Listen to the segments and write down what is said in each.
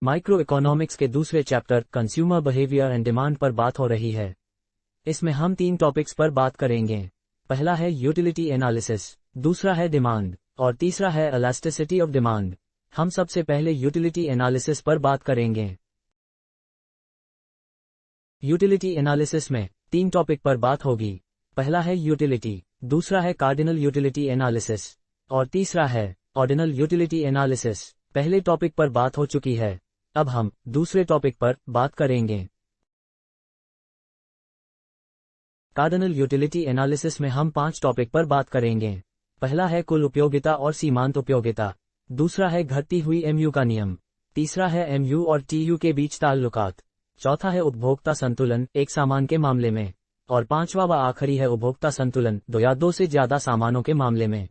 Micro economics के दूसरे chapter consumer behaviour and demand पर बात हो रही है। इसमें हम 3 टॉपिक्स पर बात करेंगे। पहला है यूटिलिटी एनालिसिस, दूसरा है डिमांड और तीसरा है इलास्टिसिटी ऑफ डिमांड। हम सबसे पहले यूटिलिटी एनालिसिस पर बात करेंगे। यूटिलिटी एनालिसिस में 3 टॉपिक पर बात होगी। पहला है यूटिलिटी, दूसरा है कार्डिनल यूटिलिटी एनालिसिस और तीसरा है ऑर्डिनल यूटिलिटी एनालिसिस। पहले टॉपिक पर बात हो चुकी है, अब हम दूसरे टॉपिक पर बात करेंगे। कार्डिनल यूटिलिटी एनालिसिस में हम 5 टॉपिक पर बात करेंगे। पहला है कुल उपयोगिता और सीमांत उपयोगिता, दूसरा है घटती हुई एमयू का नियम, तीसरा है एमयू और टीयू के बीच ताल्लुकात, चौथा है उपभोक्ता संतुलन एक सामान के मामले में, और पांचवा व आखिरी है उपभोक्ता संतुलन 2 या 2 से ज्यादा सामानों के मामले में।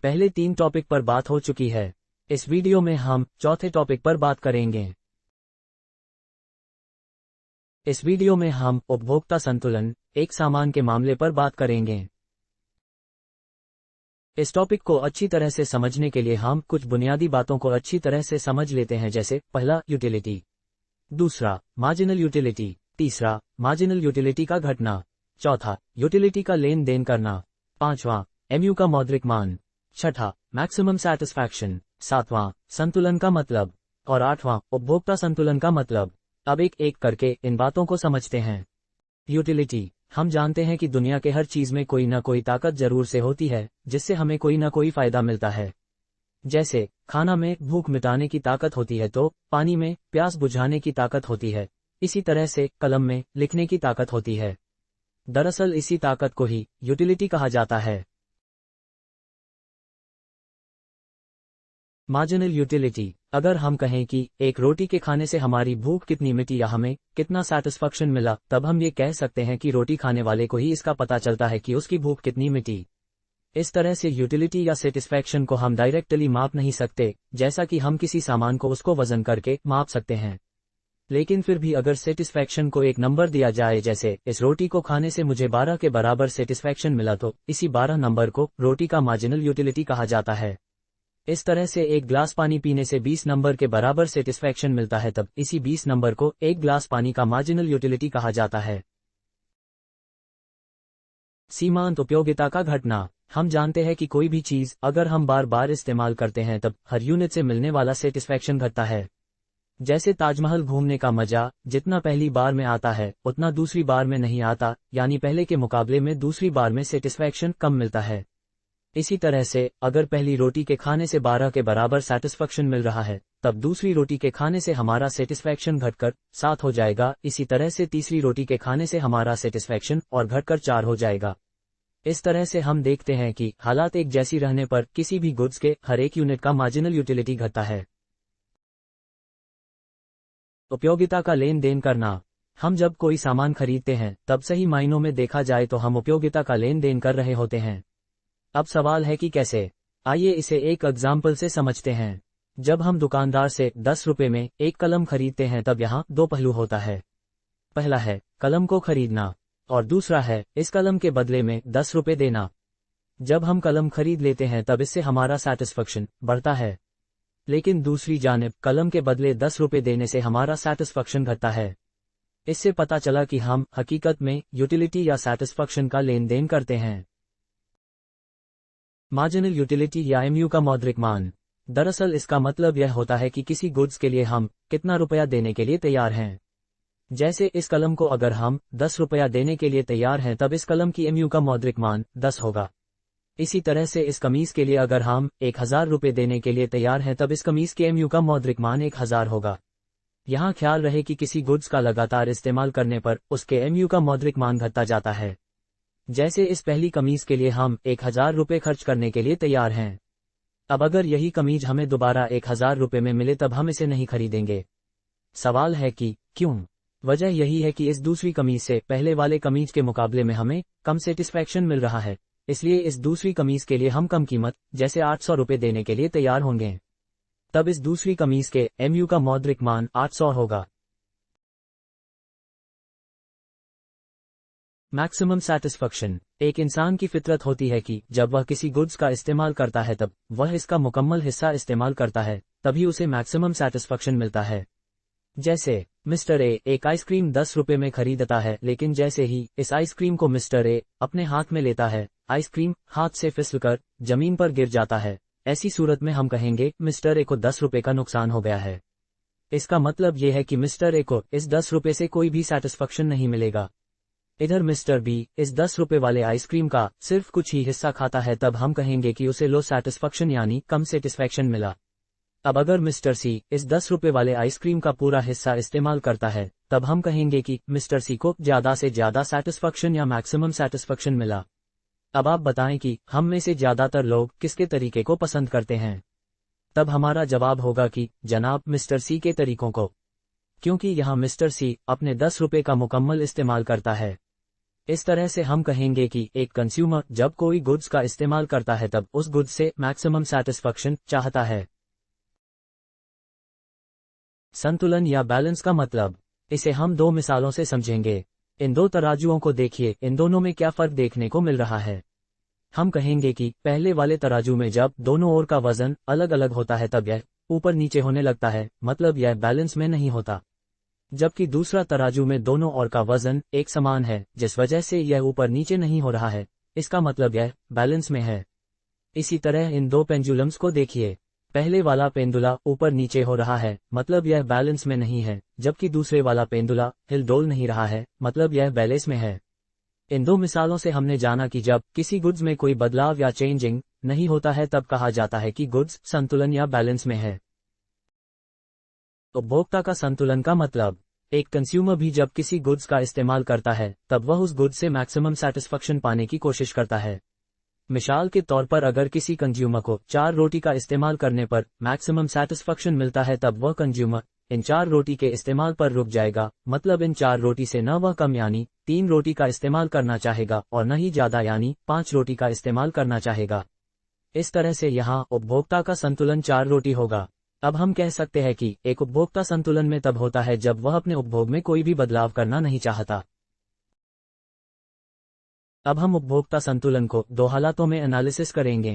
पहले 3 टॉपिक पर बात हो चुकी है। इस वीडियो में हम चौथे टॉपिक पर बात करेंगे। इस वीडियो में हम उपभोक्ता संतुलन एक सामान के मामले पर बात करेंगे। इस टॉपिक को अच्छी तरह से समझने के लिए हम कुछ बुनियादी बातों को अच्छी तरह से समझ लेते हैं, जैसे पहला यूटिलिटी, दूसरा मार्जिनल यूटिलिटी, तीसरा मार्जिनल यूटिलिटी का घटना, चौथा यूटिलिटी का लेन देन करना, पांचवा एमयू का मौद्रिक मान, छठा मैक्सिमम सैटिस्फैक्शन, सातवां संतुलन का मतलब और आठवां उपभोक्ता संतुलन का मतलब। अब एक एक करके इन बातों को समझते हैं। यूटिलिटी, हम जानते हैं कि दुनिया के हर चीज में कोई ना कोई ताकत जरूर से होती है जिससे हमें कोई ना कोई फायदा मिलता है। जैसे खाना में भूख मिटाने की ताकत होती है तो पानी में प्यास बुझाने की ताकत होती है, इसी तरह से कलम में लिखने की ताकत होती है। दरअसल इसी ताकत को ही यूटिलिटी कहा जाता है। मार्जिनल यूटिलिटी, अगर हम कहें कि एक रोटी के खाने से हमारी भूख कितनी मिटी या हमें कितना सैटिस्फैक्शन मिला, तब हम ये कह सकते हैं कि रोटी खाने वाले को ही इसका पता चलता है कि उसकी भूख कितनी मिटी। इस तरह से यूटिलिटी या सेटिस्फैक्शन को हम डायरेक्टली माप नहीं सकते, जैसा कि हम किसी सामान को उसको वजन करके माप सकते हैं। लेकिन फिर भी अगर सेटिस्फैक्शन को एक नंबर दिया जाए, जैसे इस रोटी को खाने से मुझे 12 के बराबर सेटिस्फैक्शन मिला, तो इसी 12 नंबर को रोटी का मार्जिनल यूटिलिटी कहा जाता है। इस तरह से एक ग्लास पानी पीने से 20 नंबर के बराबर सेटिस्फैक्शन मिलता है, तब इसी 20 नंबर को एक ग्लास पानी का मार्जिनल यूटिलिटी कहा जाता है। सीमांत उपयोगिता का घटना, हम जानते हैं कि कोई भी चीज अगर हम बार बार इस्तेमाल करते हैं तब हर यूनिट से मिलने वाला सेटिस्फैक्शन घटता है। जैसे ताजमहल घूमने का मजा जितना पहली बार में आता है उतना दूसरी बार में नहीं आता, यानी पहले के मुकाबले में दूसरी बार में सेटिस्फैक्शन कम मिलता है। इसी तरह से अगर पहली रोटी के खाने से 12 के बराबर सैटिस्फैक्शन मिल रहा है, तब दूसरी रोटी के खाने से हमारा सेटिस्फैक्शन घटकर 7 हो जाएगा। इसी तरह से तीसरी रोटी के खाने से हमारा सेटिस्फैक्शन और घटकर 4 हो जाएगा। इस तरह से हम देखते हैं कि हालात एक जैसी रहने पर किसी भी गुड्स के हर एक यूनिट का मार्जिनल यूटिलिटी घटता है। उपयोगिता का लेन देन करना, हम जब कोई सामान खरीदते हैं तब सही मायनों में देखा जाए तो हम उपयोगिता का लेन देन कर रहे होते हैं। अब सवाल है कि कैसे, आइए इसे एक एग्जाम्पल से समझते हैं। जब हम दुकानदार से 10 रुपए में एक कलम खरीदते हैं तब यहाँ 2 पहलू होता है। पहला है कलम को खरीदना और दूसरा है इस कलम के बदले में 10 रुपए देना। जब हम कलम खरीद लेते हैं तब इससे हमारा सैटिस्फैक्शन बढ़ता है, लेकिन दूसरी जानिब कलम के बदले 10 रुपए देने से हमारा सैटिस्फैक्शन घटता है। इससे पता चला कि हम हकीकत में यूटिलिटी या सैटिस्फैक्शन का लेन देन करते हैं। मार्जिनल यूटिलिटी या एमयू का मौद्रिक मान, दरअसल इसका मतलब यह होता है कि किसी गुड्स के लिए हम कितना रुपया देने के लिए तैयार हैं। जैसे इस कलम को अगर हम 10 रुपया देने के लिए तैयार हैं तब इस कलम की एमयू का मौद्रिक मान 10 होगा। इसी तरह से इस कमीज के लिए अगर हम 1000 रुपये देने के लिए तैयार हैं तब इस कमीज के एमयू का मौद्रिक मान 1000 होगा। यहाँ ख्याल रहे कि किसी गुड्स का लगातार इस्तेमाल करने पर उसके एमयू का मौद्रिक मान घटता जाता है। जैसे इस पहली कमीज के लिए हम 1000 रुपये खर्च करने के लिए तैयार हैं। अब अगर यही कमीज हमें दोबारा 1000 रुपये में मिले तब हम इसे नहीं खरीदेंगे। सवाल है कि क्यों? वजह यही है कि इस दूसरी कमीज से पहले वाले कमीज के मुकाबले में हमें कम सेटिस्फैक्शन मिल रहा है, इसलिए इस दूसरी कमीज के लिए हम कम कीमत जैसे 800 रुपये देने के लिए तैयार होंगे। तब इस दूसरी कमीज के एमयू का मौद्रिक मान 800 होगा। मैक्सिमम सैटिस्फैक्शन, एक इंसान की फितरत होती है कि जब वह किसी गुड्स का इस्तेमाल करता है तब वह इसका मुकम्मल हिस्सा इस्तेमाल करता है, तभी उसे मैक्सिमम सैटिस्फैक्शन मिलता है। जैसे मिस्टर ए एक आइसक्रीम 10 रुपए में खरीदता है, लेकिन जैसे ही इस आइसक्रीम को मिस्टर ए अपने हाथ में लेता है, आइसक्रीम हाथ से फिसलकर जमीन पर गिर जाता है। ऐसी सूरत में हम कहेंगे मिस्टर ए को 10 रुपए का नुकसान हो गया है। इसका मतलब ये है कि मिस्टर ए को इस 10 रुपए से कोई भी सैटिस्फैक्शन नहीं मिलेगा। इधर मिस्टर बी इस 10 रुपए वाले आइसक्रीम का सिर्फ कुछ ही हिस्सा खाता है, तब हम कहेंगे कि उसे लो सैटिस्फैक्शन यानी कम सेटिस्फैक्शन मिला। अब अगर मिस्टर सी इस 10 रुपए वाले आइसक्रीम का पूरा हिस्सा इस्तेमाल करता है, तब हम कहेंगे कि मिस्टर सी को ज्यादा से ज्यादा सैटिस्फैक्शन या मैक्सिमम सैटिस्फैक्शन मिला। अब आप बताएं कि हम में से ज्यादातर लोग किसके तरीके को पसंद करते हैं। तब हमारा जवाब होगा कि जनाब मिस्टर सी के तरीकों को, क्योंकि यहाँ मिस्टर सी अपने 10 रुपए का मुकम्मल इस्तेमाल करता है। इस तरह से हम कहेंगे कि एक कंज्यूमर जब कोई गुड्स का इस्तेमाल करता है तब उस गुड्स से मैक्सिमम सैटिस्फैक्शन चाहता है। संतुलन या बैलेंस का मतलब, इसे हम दो मिसालों से समझेंगे। इन दो तराजुओं को देखिए, इन दोनों में क्या फर्क देखने को मिल रहा है। हम कहेंगे कि पहले वाले तराजू में जब दोनों ओर का वजन अलग अलग होता है तब यह ऊपर नीचे होने लगता है, मतलब यह बैलेंस में नहीं होता। जबकि दूसरा तराजू में दोनों ओर का वजन एक समान है, जिस वजह से यह ऊपर नीचे नहीं हो रहा है, इसका मतलब यह बैलेंस में है। इसी तरह इन दो पेंडुलम्स को देखिए, पहले वाला पेंडुला ऊपर नीचे हो रहा है, मतलब यह बैलेंस में नहीं है, जबकि दूसरे वाला पेंडुला हिल डोल नहीं रहा है, मतलब यह बैलेंस में है। इन दो मिसालों से हमने जाना कि जब किसी गुड्स में कोई बदलाव या चेंजिंग नहीं होता है तब कहा जाता है कि गुड्स संतुलन या बैलेंस में है। उपभोक्ता का संतुलन का मतलब, एक कंज्यूमर भी जब किसी गुड्स का इस्तेमाल करता है तब वह उस गुड्स से मैक्सिमम सैटिस्फैक्शन पाने की कोशिश करता है। मिसाल के तौर पर अगर किसी कंज्यूमर को 4 रोटी का इस्तेमाल करने पर मैक्सिमम सैटिस्फैक्शन मिलता है, तब वह कंज्यूमर इन 4 रोटी के इस्तेमाल पर रुक जाएगा, मतलब इन 4 रोटी से न वह कम यानी 3 रोटी का इस्तेमाल करना चाहेगा और न ही ज्यादा यानी 5 रोटी का इस्तेमाल करना चाहेगा। इस तरह से यहाँ उपभोक्ता का संतुलन 4 रोटी होगा। अब हम कह सकते हैं कि एक उपभोक्ता संतुलन में तब होता है जब वह अपने उपभोग में कोई भी बदलाव करना नहीं चाहता। अब हम उपभोक्ता संतुलन को दो हालातों में एनालिसिस करेंगे।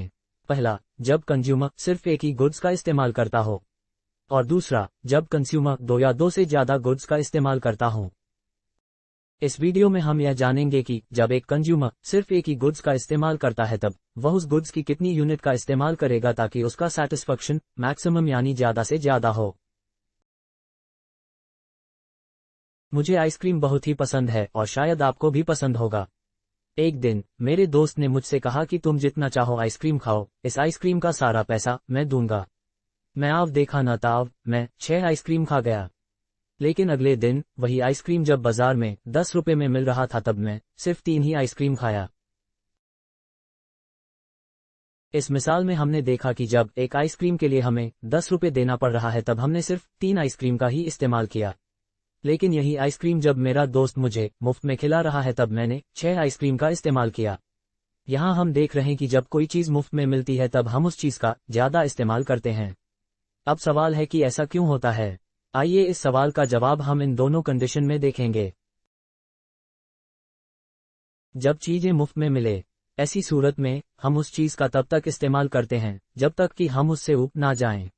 पहला, जब कंज्यूमर सिर्फ एक ही गुड्स का इस्तेमाल करता हो, और दूसरा, जब कंज्यूमर 2 या 2 से ज्यादा गुड्स का इस्तेमाल करता हो। इस वीडियो में हम यह जानेंगे कि जब एक कंज्यूमर सिर्फ एक ही गुड्स का इस्तेमाल करता है तब वह उस गुड्स की कितनी यूनिट का इस्तेमाल करेगा ताकि उसका सैटिस्फैक्शन मैक्सिमम यानी ज्यादा से ज्यादा हो। मुझे आइसक्रीम बहुत ही पसंद है और शायद आपको भी पसंद होगा। एक दिन मेरे दोस्त ने मुझसे कहा कि तुम जितना चाहो आइसक्रीम खाओ, इस आइसक्रीम का सारा पैसा मैं दूंगा। मैं आव देखा न ताव, मैं 6 आइसक्रीम खा गया। लेकिन अगले दिन वही आइसक्रीम जब बाजार में 10 रुपए में मिल रहा था तब मैं सिर्फ 3 ही आइसक्रीम खाया। इस मिसाल में हमने देखा कि जब एक आइसक्रीम के लिए हमें 10 रुपए देना पड़ रहा है तब हमने सिर्फ 3 आइसक्रीम का ही इस्तेमाल किया। लेकिन यही आइसक्रीम जब मेरा दोस्त मुझे मुफ्त में खिला रहा है तब मैंने 6 आइसक्रीम का इस्तेमाल किया। यहाँ हम देख रहे हैं कि जब कोई चीज मुफ्त में मिलती है तब हम उस चीज का ज्यादा इस्तेमाल करते हैं। अब सवाल है कि ऐसा क्यों होता है। आइए इस सवाल का जवाब हम इन दोनों कंडीशन में देखेंगे। जब चीजें मुफ्त में मिले, ऐसी सूरत में हम उस चीज का तब तक इस्तेमाल करते हैं जब तक कि हम उससे ऊब ना जाएं।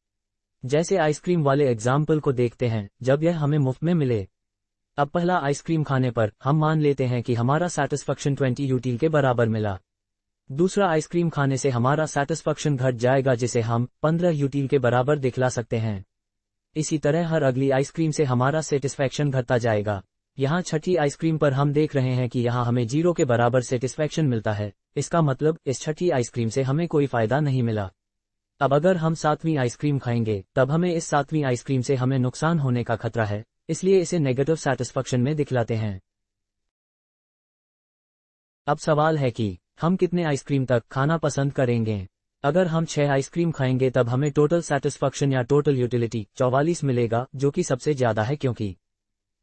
जैसे आइसक्रीम वाले एग्जाम्पल को देखते हैं, जब यह हमें मुफ्त में मिले। अब पहला आइसक्रीम खाने पर हम मान लेते हैं कि हमारा सैटिस्फैक्शन 20 यूटिल के बराबर मिला। दूसरा आइसक्रीम खाने से हमारा सैटिस्फैक्शन घट जाएगा जिसे हम 15 यूटिल के बराबर दिखला सकते हैं। इसी तरह हर अगली आइसक्रीम से हमारा सेटिस्फैक्शन घटता जाएगा। यहाँ छठी आइसक्रीम पर हम देख रहे हैं कि यहाँ हमें 0 के बराबर सेटिस्फैक्शन मिलता है। इसका मतलब इस छठी आइसक्रीम से हमें कोई फायदा नहीं मिला। अब अगर हम 7वीं आइसक्रीम खाएंगे तब हमें इस 7वीं आइसक्रीम से हमें नुकसान होने का खतरा है, इसलिए इसे नेगेटिव सैटिस्फैक्शन में दिखलाते हैं। अब सवाल है कि हम कितने आइसक्रीम तक खाना पसंद करेंगे। अगर हम 6 आइसक्रीम खाएंगे तब हमें टोटल सैटिस्फैक्शन या टोटल यूटिलिटी 44 मिलेगा, जो कि सबसे ज्यादा है, क्योंकि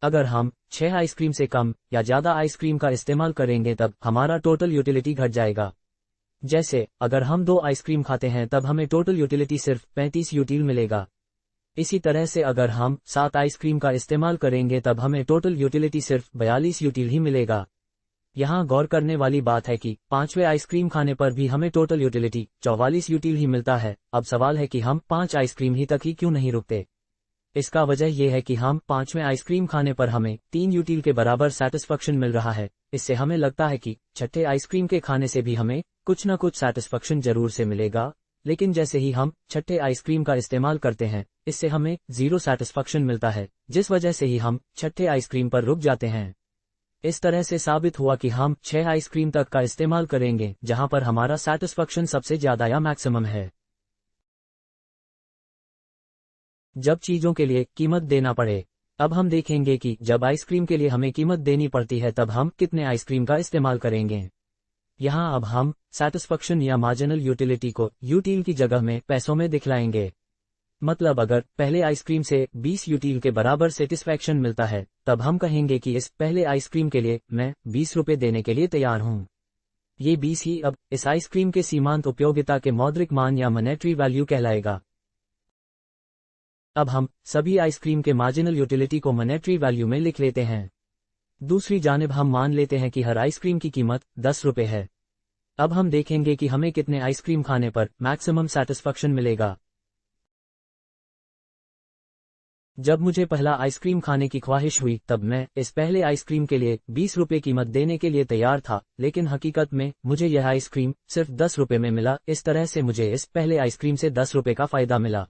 अगर हम 6 आइसक्रीम से कम या ज्यादा आइसक्रीम का इस्तेमाल करेंगे तब हमारा टोटल यूटिलिटी घट जाएगा। जैसे अगर हम 2 आइसक्रीम खाते हैं तब हमें टोटल यूटिलिटी सिर्फ 35 यूटिल मिलेगा। इसी तरह से अगर हम 7 आइसक्रीम का इस्तेमाल करेंगे तब हमें टोटल यूटिलिटी सिर्फ 42 यूटिल ही मिलेगा। यहाँ गौर करने वाली बात है कि 5वें आइसक्रीम खाने पर भी हमें टोटल यूटिलिटी 44 यूटिल ही मिलता है। अब सवाल है कि हम 5 आइसक्रीम ही तक ही क्यों नहीं रुकते। इसका वजह यह है कि हम 5वें आइसक्रीम खाने पर हमें 3 यूटिल के बराबर सैटिस्फैक्शन मिल रहा है। इससे हमें लगता है कि छठे आइसक्रीम के खाने से भी हमें कुछ न कुछ सैटिस्फैक्शन जरूर से मिलेगा, लेकिन जैसे ही हम छठे आइसक्रीम का इस्तेमाल करते हैं, इससे हमें 0 सैटिस्फैक्शन मिलता है, जिस वजह से ही हम छठे आइसक्रीम पर रुक जाते हैं। इस तरह से साबित हुआ कि हम 6 आइसक्रीम तक का इस्तेमाल करेंगे जहां पर हमारा सैटिस्फैक्शन सबसे ज्यादा या मैक्सिमम है। जब चीजों के लिए कीमत देना पड़े। अब हम देखेंगे कि जब आइसक्रीम के लिए हमें कीमत देनी पड़ती है तब हम कितने आइसक्रीम का इस्तेमाल करेंगे। यहाँ अब हम सैटिस्फैक्शन या मार्जिनल यूटिलिटी को यूटिल की जगह में पैसों में दिखलाएंगे। मतलब अगर पहले आइसक्रीम से 20 यूटिल के बराबर सेटिस्फैक्शन मिलता है, तब हम कहेंगे कि इस पहले आइसक्रीम के लिए मैं 20 रुपये देने के लिए तैयार हूँ। ये 20 ही अब इस आइसक्रीम के सीमांत उपयोगिता के मौद्रिक मान या मॉनेटरी वैल्यू कहलाएगा। अब हम सभी आइसक्रीम के मार्जिनल यूटिलिटी को मॉनेटरी वैल्यू में लिख लेते हैं। दूसरी जानिब हम मान लेते हैं कि हर आइसक्रीम की कीमत 10 रुपये है। अब हम देखेंगे कि हमें कितने आइसक्रीम खाने पर मैक्सिमम सैटिस्फैक्शन मिलेगा। जब मुझे पहला आइसक्रीम खाने की ख्वाहिश हुई तब मैं इस पहले आइसक्रीम के लिए 20 रुपये कीमत देने के लिए तैयार था, लेकिन हकीकत में मुझे यह आइसक्रीम सिर्फ 10 रुपये में मिला। इस तरह से मुझे इस पहले आइसक्रीम से 10 रुपये का फायदा मिला।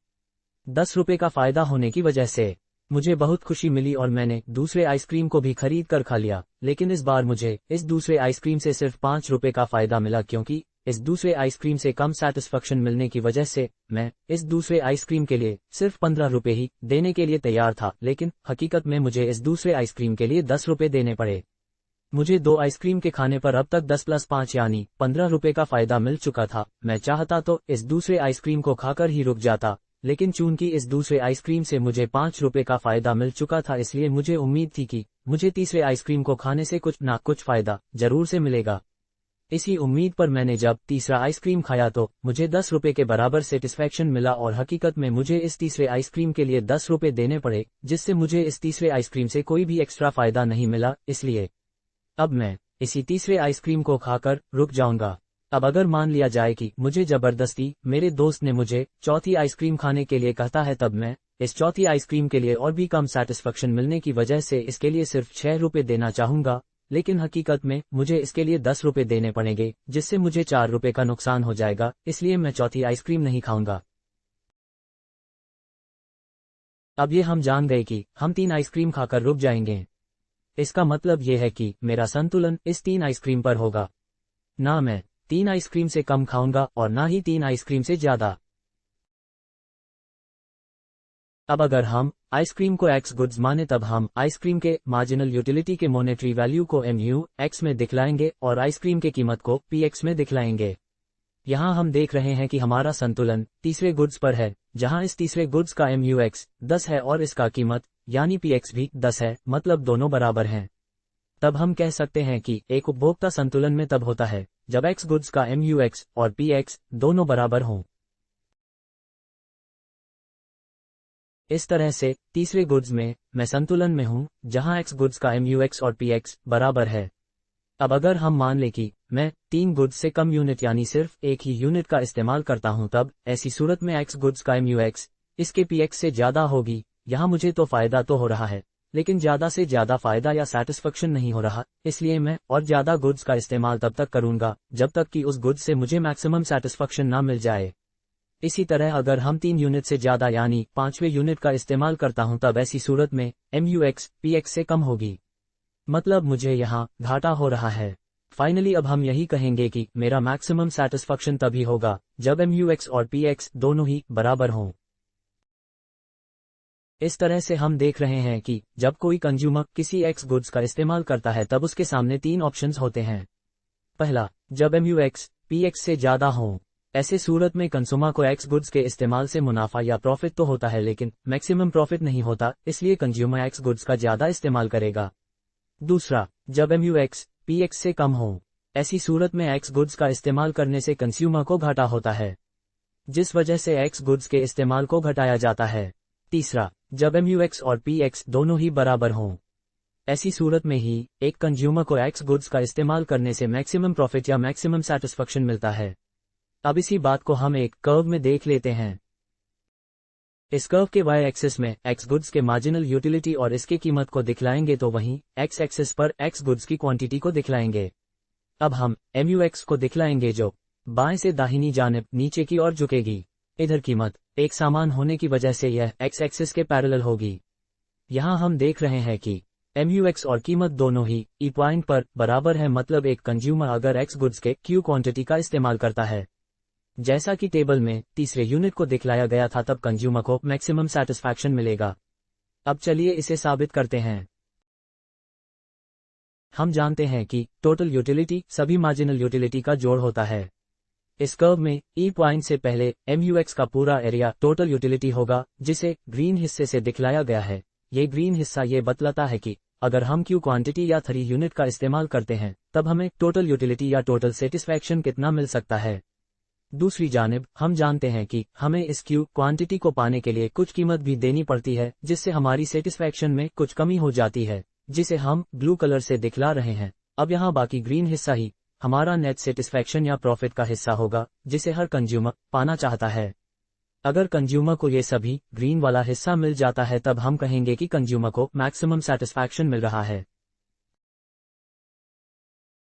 10 रुपये का फायदा होने की वजह से मुझे बहुत खुशी मिली और मैंने दूसरे आइसक्रीम को भी खरीद कर खा लिया, लेकिन इस बार मुझे इस दूसरे आइसक्रीम से सिर्फ 5 रुपये का फायदा मिला, क्योंकि इस दूसरे आइसक्रीम से कम सैटिस्फैक्शन मिलने की वजह से मैं इस दूसरे आइसक्रीम के लिए सिर्फ 15 रुपये ही देने के लिए तैयार था, लेकिन हकीकत में मुझे इस दूसरे आइसक्रीम के लिए 10 रुपये देने पड़े। मुझे 2 आइसक्रीम के खाने पर अब तक 10 + 5 यानी 15 रुपये का फायदा मिल चुका था। मैं चाहता तो इस दूसरे आइसक्रीम को खाकर ही रुक जाता, लेकिन चूंकि इस दूसरे आइसक्रीम से मुझे 5 रुपये का फायदा मिल चुका था, इसलिए मुझे उम्मीद थी कि मुझे तीसरे आइसक्रीम को खाने से कुछ ना कुछ फायदा जरूर से मिलेगा। इसी उम्मीद पर मैंने जब तीसरा आइसक्रीम खाया तो मुझे 10 रुपये के बराबर सेटिस्फैक्शन मिला और हकीकत में मुझे इस तीसरे आइसक्रीम के लिए 10 रुपये देने पड़े, जिससे मुझे इस तीसरे आइसक्रीम से कोई भी एक्स्ट्रा फायदा नहीं मिला। इसलिए अब मैं इसी तीसरे आइसक्रीम को खाकर रुक जाऊंगा। अब अगर मान लिया जाए कि मुझे जबरदस्ती मेरे दोस्त ने मुझे चौथी आइसक्रीम खाने के लिए कहता है, तब मैं इस चौथी आइसक्रीम के लिए और भी कम सैटिस्फैक्शन मिलने की वजह से इसके लिए सिर्फ 6 रुपये देना चाहूंगा, लेकिन हकीकत में मुझे इसके लिए 10 रुपये देने पड़ेंगे, जिससे मुझे 4 रुपये का नुकसान हो जाएगा। इसलिए मैं चौथी आइसक्रीम नहीं खाऊंगा। अब ये हम जान गए कि हम 3 आइसक्रीम खाकर रुक जाएंगे। इसका मतलब ये है कि मेरा संतुलन इस 3 आइसक्रीम पर होगा। ना मैं 3 आइसक्रीम से कम खाऊंगा और ना ही 3 आइसक्रीम से ज्यादा। अब अगर हम आइसक्रीम को एक्स गुड्स माने, तब हम आइसक्रीम के मार्जिनल यूटिलिटी के मॉनेटरी वैल्यू को MU(X) में दिखलाएंगे और आइसक्रीम के कीमत को PX में दिखलाएंगे। यहाँ हम देख रहे हैं कि हमारा संतुलन तीसरे गुड्स पर है, जहाँ इस तीसरे गुड्स का MU(X) 10 है और इसका कीमत यानी PX भी 10 है, मतलब दोनों बराबर हैं। तब हम कह सकते हैं कि एक उपभोक्ता संतुलन में तब होता है जब एक्स गुड्स का MU(X) और PX दोनों बराबर हों। इस तरह से तीसरे गुड्स में मैं संतुलन में हूं, जहां एक्स गुड्स का MU(X) और PX बराबर है। अब अगर हम मान लें कि मैं 3 गुड्स से कम यूनिट यानी सिर्फ एक ही यूनिट का इस्तेमाल करता हूं, तब ऐसी सूरत में एक्स गुड्स का MU(X) इसके PX से ज्यादा होगी। यहाँ मुझे तो फायदा तो हो रहा है, लेकिन ज्यादा से ज्यादा फायदा या सैटिस्फैक्शन नहीं हो रहा, इसलिए मैं और ज्यादा गुड्स का इस्तेमाल तब तक करूंगा जब तक कि उस गुड्स से मुझे मैक्सिमम सैटिस्फैक्शन ना मिल जाए। इसी तरह अगर हम 3 यूनिट से ज्यादा यानी 5वें यूनिट का इस्तेमाल करता हूं, तब ऐसी सूरत में MU(X) PX से कम होगी, मतलब मुझे यहाँ घाटा हो रहा है। फाइनली अब हम यही कहेंगे कि मेरा मैक्सिमम सैटिस्फैक्शन तभी होगा जब MU(X) और PX दोनों ही बराबर हों। इस तरह से हम देख रहे हैं कि जब कोई कंज्यूमर किसी एक्स गुड्स का इस्तेमाल करता है, तब उसके सामने 3 ऑप्शंस होते हैं। पहला, जब MU(X) PX से ज्यादा हो। ऐसे सूरत में कंज्यूमर को एक्स गुड्स के इस्तेमाल से मुनाफा या प्रॉफिट तो होता है, लेकिन मैक्सिमम प्रॉफिट नहीं होता, इसलिए कंज्यूमर एक्स गुड्स का ज्यादा इस्तेमाल करेगा। दूसरा, जब MU(X) PX से कम हो। ऐसी सूरत में एक्स गुड्स का इस्तेमाल करने से कंज्यूमर को घाटा होता है, जिस वजह से एक्स गुड्स के इस्तेमाल को घटाया जाता है। तीसरा, जब MU(X) और PX दोनों ही बराबर हों। ऐसी सूरत में ही एक कंज्यूमर को एक्स गुड्स का इस्तेमाल करने से मैक्सिमम प्रॉफिट या मैक्सिमम सैटिस्फैक्शन मिलता है। अब इसी बात को हम एक कर्व में देख लेते हैं। इस कर्व के y एक्सिस में x गुड्स के मार्जिनल यूटिलिटी और इसके कीमत को दिखलाएंगे तो वहीं x एक्सिस पर x गुड्स की क्वांटिटी को दिखलाएंगे। अब हम MUX को दिखलाएंगे जो बाएं से दाहिनी जानिब नीचे की ओर झुकेगी। इधर कीमत एक समान होने की वजह से यह x एक्सिस के पैरेलल होगी। यहाँ हम देख रहे हैं कि MUX और कीमत दोनों ही E पॉइंट पर बराबर है, मतलब एक कंज्यूमर अगर X गुड्स के Q क्वांटिटी का इस्तेमाल करता है, जैसा कि टेबल में तीसरे यूनिट को दिखलाया गया था, तब कंज्यूमर को मैक्सिमम सैटिस्फैक्शन मिलेगा। अब चलिए इसे साबित करते हैं। हम जानते हैं कि टोटल यूटिलिटी सभी मार्जिनल यूटिलिटी का जोड़ होता है। इस कर्व में E पॉइंट से पहले MUX का पूरा एरिया टोटल यूटिलिटी होगा, जिसे ग्रीन हिस्से से दिखलाया गया है। ये ग्रीन हिस्सा ये बतलाता है कि अगर हम Q क्वांटिटी या 3 यूनिट का इस्तेमाल करते हैं तब हमें टोटल यूटिलिटी या टोटल सेटिस्फैक्शन कितना मिल सकता है। दूसरी जानिब हम जानते हैं कि हमें इस Q क्वांटिटी को पाने के लिए कुछ कीमत भी देनी पड़ती है, जिससे हमारी सेटिस्फैक्शन में कुछ कमी हो जाती है, जिसे हम ब्लू कलर से दिखला रहे हैं। अब यहाँ बाकी ग्रीन हिस्सा ही हमारा नेट सेटिस्फैक्शन या प्रॉफिट का हिस्सा होगा, जिसे हर कंज्यूमर पाना चाहता है। अगर कंज्यूमर को ये सभी ग्रीन वाला हिस्सा मिल जाता है तब हम कहेंगे कि कंज्यूमर को मैक्सिमम सैटिस्फैक्शन मिल रहा है।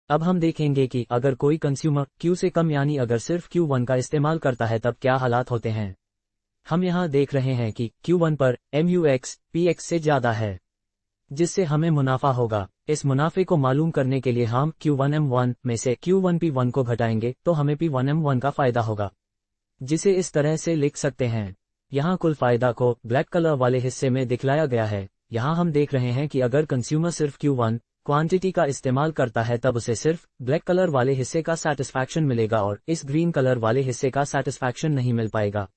अब हम देखेंगे कि अगर कोई कंज्यूमर Q से कम यानी अगर सिर्फ Q1 का इस्तेमाल करता है तब क्या हालात होते हैं। हम यहाँ देख रहे हैं कि Q1 पर MUX PX से ज्यादा है, जिससे हमें मुनाफा होगा। इस मुनाफे को मालूम करने के लिए हम Q1M1 में से Q1 P1 को घटाएंगे तो हमें P1M1 का फायदा होगा, जिसे इस तरह से लिख सकते हैं। यहाँ कुल फायदा को ब्लैक कलर वाले हिस्से में दिखलाया गया है। यहाँ हम देख रहे हैं कि अगर कंज्यूमर सिर्फ Q1 क्वांटिटी का इस्तेमाल करता है तब उसे सिर्फ ब्लैक कलर वाले हिस्से का सैटिस्फैक्शन मिलेगा और इस ग्रीन कलर वाले हिस्से का सैटिस्फैक्शन नहीं मिल पाएगा।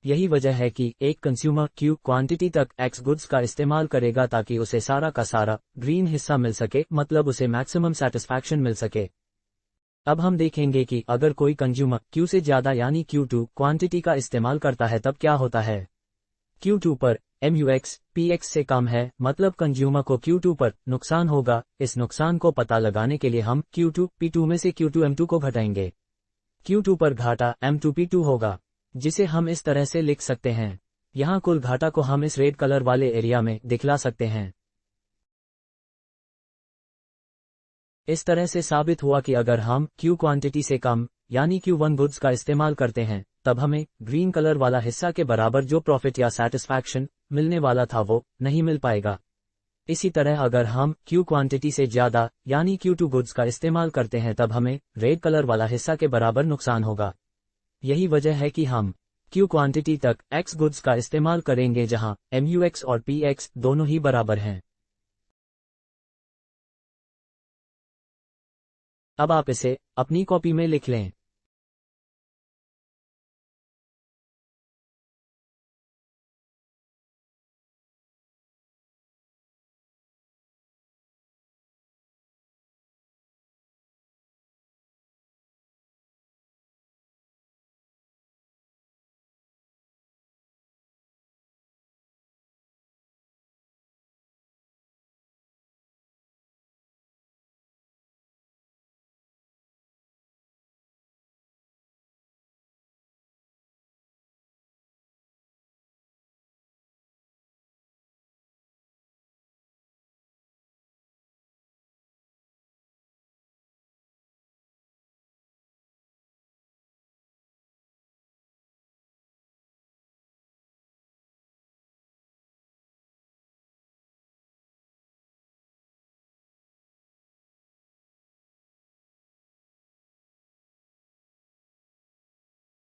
यही वजह है कि एक कंज्यूमर Q क्वांटिटी तक X गुड्स का इस्तेमाल करेगा ताकि उसे सारा का सारा ग्रीन हिस्सा मिल सके, मतलब उसे मैक्सिमम सैटिस्फैक्शन मिल सके। अब हम देखेंगे कि अगर कोई कंज्यूमर Q से ज्यादा यानी Q2 क्वांटिटी का इस्तेमाल करता है तब क्या होता है। Q2 पर MUX PX से कम है, मतलब कंज्यूमर को Q2 पर नुकसान होगा। इस नुकसान को पता लगाने के लिए हम Q2 P2 में से Q2 M2 को घटाएंगे। Q2 पर घाटा M2 P2 होगा, जिसे हम इस तरह से लिख सकते हैं। यहाँ कुल घाटा को हम इस रेड कलर वाले एरिया में दिखला सकते हैं। इस तरह से साबित हुआ कि अगर हम Q क्वांटिटी से कम यानी Q1 गुड्स का इस्तेमाल करते हैं तब हमें ग्रीन कलर वाला हिस्सा के बराबर जो प्रॉफिट या सैटिस्फैक्शन मिलने वाला था वो नहीं मिल पाएगा। इसी तरह अगर हम Q क्वांटिटी से ज्यादा यानी Q2 गुड्स का इस्तेमाल करते हैं तब हमें रेड कलर वाला हिस्सा के बराबर नुकसान होगा। यही वजह है कि हम Q क्वांटिटी तक X गुड्स का इस्तेमाल करेंगे जहां MUX और PX दोनों ही बराबर हैं। अब आप इसे अपनी कॉपी में लिख लें।